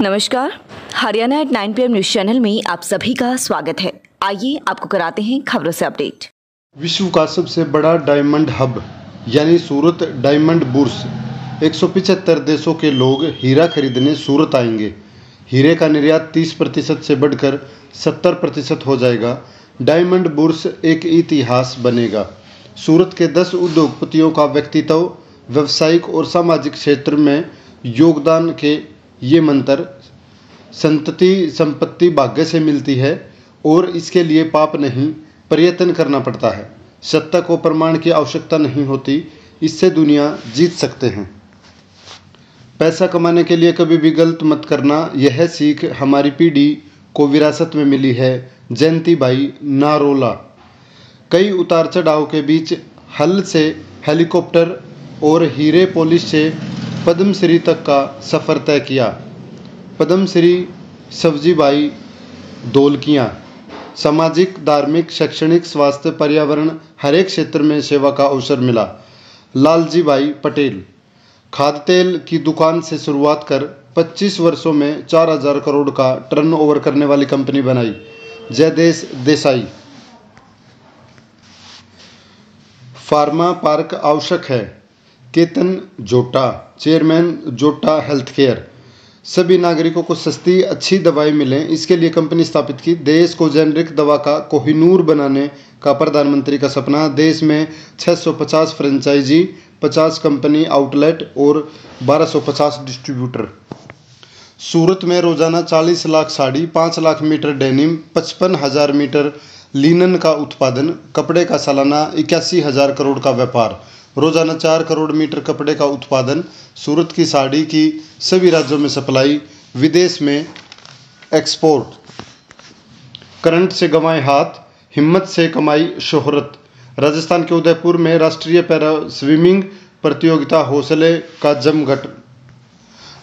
नमस्कार, Haryana at 9 PM news channel में आप सभी का स्वागत है। आइए आपको कराते हैं खबरों से अपडेट। विश्व का सबसे बड़ा डायमंड हब यानी सूरत डायमंड बुर्स 175 देशों के लोग हीरा खरीदने सूरत आएंगे। हीरे का निर्यात 30% से बढ़कर 70% हो जाएगा। डायमंड बुर्स एक इतिहास बनेगा। सूरत के 10 उद्योगपतियों का व्यक्तित्व, व्यावसायिक और सामाजिक क्षेत्र में योगदान के ये मंत्र संतति संपत्ति भाग्य से मिलती है और इसके लिए पाप नहीं प्रयत्न करना पड़ता है। सत्ता को प्रमाण की आवश्यकता नहीं होती, इससे दुनिया जीत सकते हैं। पैसा कमाने के लिए कभी भी गलत मत करना, यह सीख हमारी पीढ़ी को विरासत में मिली है। जयंती भाई नारोला। कई उतार चढ़ाव के बीच हल से हेलीकॉप्टर और हीरे पॉलिश से पद्मश्री तक का सफ़र तय किया। पद्मश्री सब्जीबाई धोलकिया। सामाजिक, धार्मिक, शैक्षणिक, स्वास्थ्य, पर्यावरण हर एक क्षेत्र में सेवा का अवसर मिला। लालजी भाई पटेल। खाद्य तेल की दुकान से शुरुआत कर 25 वर्षों में 4000 करोड़ का टर्नओवर करने वाली कंपनी बनाई। जयदेश देसाई। फार्मा पार्क आवश्यक है। केतन जोटा, चेयरमैन जोटा हेल्थ केयर। सभी नागरिकों को सस्ती अच्छी दवाएं मिलें, इसके लिए कंपनी स्थापित की। देश को जेनरिक दवा का कोहिनूर बनाने का प्रधानमंत्री का सपना। देश में 650 फ्रेंचाइजी, 50 कंपनी आउटलेट और 1250 डिस्ट्रीब्यूटर। सूरत में रोजाना 40 lakh sari, 5 lakh metre denim, 55,000 metre linen का उत्पादन। कपड़े का सालाना 81,000 करोड़ का व्यापार। रोजाना 4 करोड़ मीटर कपड़े का उत्पादन। सूरत की साड़ी की सभी राज्यों में सप्लाई, विदेश में एक्सपोर्ट। करंट से गंवाए हाथ, हिम्मत से कमाई शोहरत। राजस्थान के उदयपुर में राष्ट्रीय पैरा स्विमिंग प्रतियोगिता हौसले का जमघट।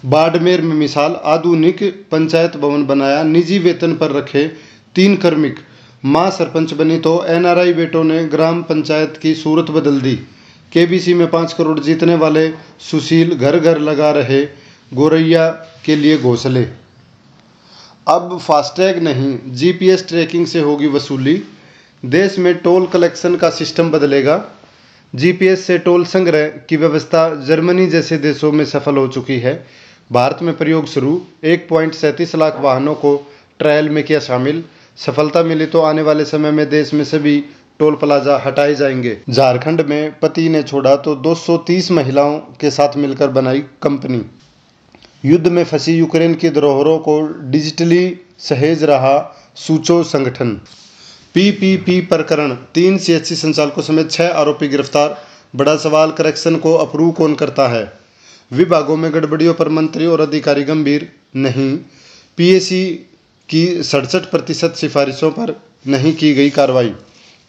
बाड़मेर में मिसाल, आधुनिक पंचायत भवन बनाया। निजी वेतन पर रखे 3 कार्मिक। मां सरपंच बनी तो NRI बेटों ने ग्राम पंचायत की सूरत बदल दी। KBC में 5 करोड़ जीतने वाले सुशील घर घर लगा रहे गोरैया के लिए घोंसले। अब फास्टैग नहीं, GPS ट्रैकिंग से होगी वसूली। देश में टोल कलेक्शन का सिस्टम बदलेगा। GPS से टोल संग्रह की व्यवस्था जर्मनी जैसे देशों में सफल हो चुकी है। भारत में प्रयोग शुरू। 1.37 लाख वाहनों को ट्रायल में किया शामिल। सफलता मिली तो आने वाले समय में देश में सभी टोल प्लाजा हटाए जाएंगे। झारखंड में पति ने छोड़ा तो 230 महिलाओं के साथ मिलकर बनाई कंपनी। युद्ध में फंसी यूक्रेन की धरोहरों को डिजिटली सहेज रहा सूचो संगठन। PPP प्रकरण, 3 CHC संचालकों समेत 6 आरोपी गिरफ्तार। बड़ा सवाल, करेक्शन को अप्रूव कौन करता है? विभागों में गड़बड़ियों पर मंत्री और अधिकारी गंभीर नहीं। PAC की 67% सिफारिशों पर नहीं की गई कार्रवाई।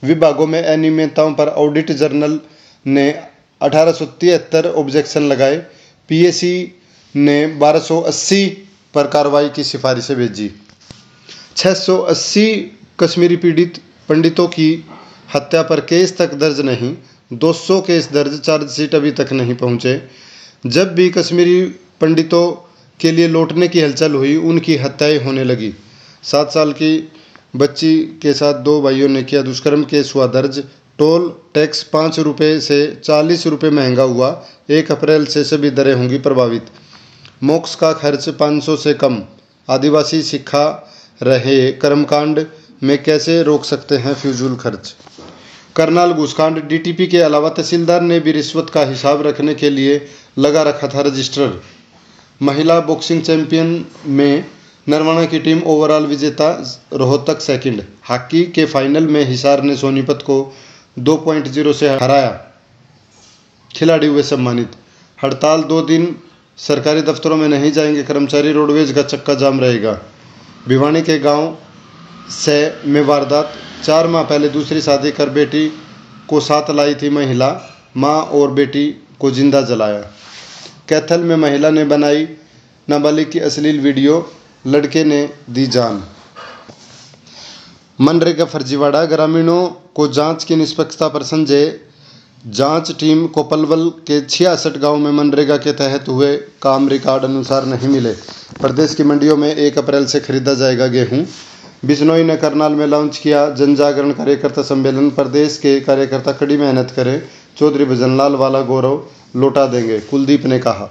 विभागों में अनियमितताओं पर ऑडिट जनरल ने 1873 ऑब्जेक्शन लगाए। PAC ने 1280 पर कार्रवाई की सिफारिशें भेजी। 680 कश्मीरी पंडितों की हत्या पर केस तक दर्ज नहीं। 200 केस दर्ज, चार्जशीट अभी तक नहीं पहुंचे। जब भी कश्मीरी पंडितों के लिए लौटने की हलचल हुई, उनकी हत्याएं होने लगी। 7 साल की बच्ची के साथ 2 भाइयों ने किया दुष्कर्म, केस हुआ दर्ज। टोल टैक्स 5 रुपये से 40 रुपये महंगा हुआ। 1 अप्रैल से सभी दरें होंगी प्रभावित। मोक्ष का खर्च 500 से कम। आदिवासी सिखा रहे कर्मकांड में कैसे रोक सकते हैं फिजूल खर्च। करनाल घूसकांड, DTP के अलावा तहसीलदार ने भी रिश्वत का हिसाब रखने के लिए लगा रखा था रजिस्टर। महिला बॉक्सिंग चैंपियन में नरवाना की टीम ओवरऑल विजेता, रोहतक सेकंड। हॉकी के फाइनल में हिसार ने सोनीपत को 2.0 से हराया। खिलाड़ी हुए सम्मानित। हड़ताल 2 दिन, सरकारी दफ्तरों में नहीं जाएंगे कर्मचारी। रोडवेज का चक्का जाम रहेगा। भिवानी के गांव से में वारदात। 4 माह पहले दूसरी शादी कर बेटी को साथ लाई थी महिला। मां और बेटी को जिंदा जलाया। कैथल में महिला ने बनाई नाबालिग की अश्लील वीडियो, लड़के ने दी जान। मनरेगा फर्जीवाड़ा, ग्रामीणों को जांच की निष्पक्षता पर संजय जांच टीम को पलवल के 66 गांव में मनरेगा के तहत हुए काम रिकॉर्ड अनुसार नहीं मिले। प्रदेश की मंडियों में 1 अप्रैल से खरीदा जाएगा गेहूं। बिश्नोई ने करनाल में लॉन्च किया जन जागरण कार्यकर्ता सम्मेलन। प्रदेश के कार्यकर्ता कड़ी मेहनत करें, चौधरी भजनलाल वाला गौरव लौटा देंगे, कुलदीप ने कहा।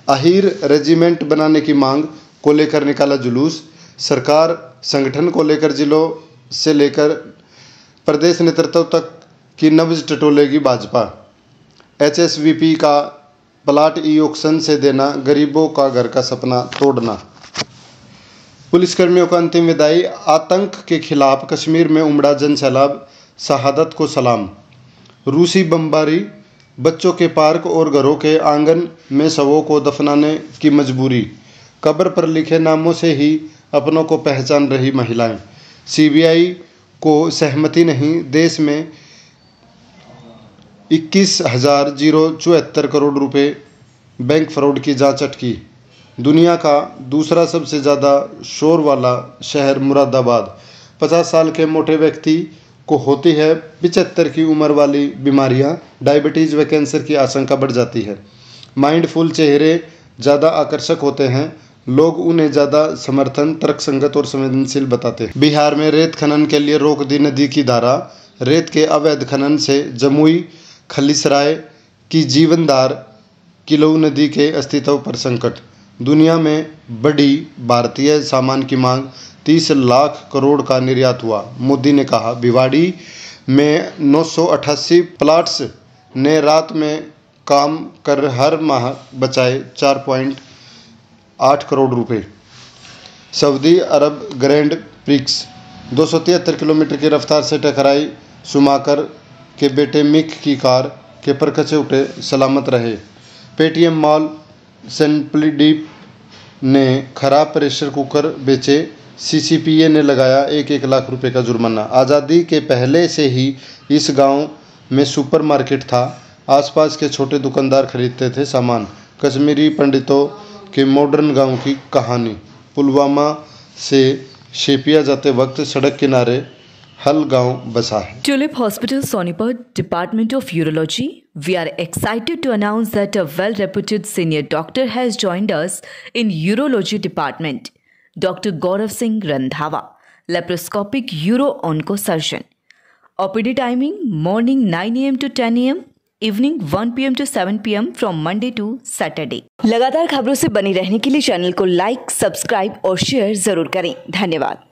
अहीर रेजिमेंट बनाने की मांग को लेकर निकाला जुलूस। सरकार संगठन को लेकर जिलों से लेकर प्रदेश नेतृत्व तक की नब्ज टटोलेगी भाजपा। एचएसवीपी का प्लाट ई ऑक्शन से देना, गरीबों का घर का सपना तोड़ना। पुलिसकर्मियों का अंतिम विदाई। आतंक के खिलाफ कश्मीर में उमड़ा जन सैलाब, शहादत को सलाम। रूसी बमबारी, बच्चों के पार्क और घरों के आंगन में शवों को दफनाने की मजबूरी। कब्र पर लिखे नामों से ही अपनों को पहचान रही महिलाएं। सीबीआई को सहमति नहीं, देश में 21,074 करोड़ रुपए बैंक फ्रॉड की जांच अटकी। दुनिया का दूसरा सबसे ज़्यादा शोर वाला शहर मुरादाबाद। 50 साल के मोटे व्यक्ति को होती है 75 की उम्र वाली बीमारियां, डायबिटीज़ व कैंसर की आशंका बढ़ जाती है। माइंडफुल चेहरे ज़्यादा आकर्षक होते हैं, लोग उन्हें ज़्यादा समर्थन, तर्कसंगत और संवेदनशील बताते हैं। बिहार में रेत खनन के लिए रोक दी नदी की धारा। रेत के अवैध खनन से जमुई खलीसराय की जीवनधार किलऊ नदी के अस्तित्व पर संकट। दुनिया में बड़ी भारतीय सामान की मांग, 30 लाख करोड़ का निर्यात हुआ। मोदी ने कहा। भिवाड़ी में 988 प्लाट्स ने रात में काम कर हर माह बचाए 4.8 करोड़ रुपए। सऊदी अरब ग्रैंड प्रिक्स 273 किलोमीटर की रफ्तार से टकराई। शुमाकर के बेटे मिक की कार के परखचे उठे, सलामत रहे। पेटीएम मॉल सेंपलीडीप ने खराब प्रेशर कुकर बेचे। सीसीपीए ने लगाया 1-1 लाख रुपए का जुर्माना। आज़ादी के पहले से ही इस गांव में सुपरमार्केट था। आसपास के छोटे दुकानदार खरीदते थे सामान। कश्मीरी पंडितों के मॉडर्न गांव की कहानी। पुलवामा से शेपिया जाते वक्त सड़क किनारे हल गांव बसा है। Tulip Hospital, Sonipat, Department of Urology. We are excited to announce that a well-reputed senior doctor has joined us in Urology Department. Dr. Gaurav Singh Randhawa, laparoscopic uro-oncosurgeon. OPD timing morning 9 a.m. to 10 a.m. Evening 1 PM to 7 PM from Monday to Saturday. लगातार खबरों से बनी रहने के लिए channel को like, subscribe और share जरूर करें। धन्यवाद।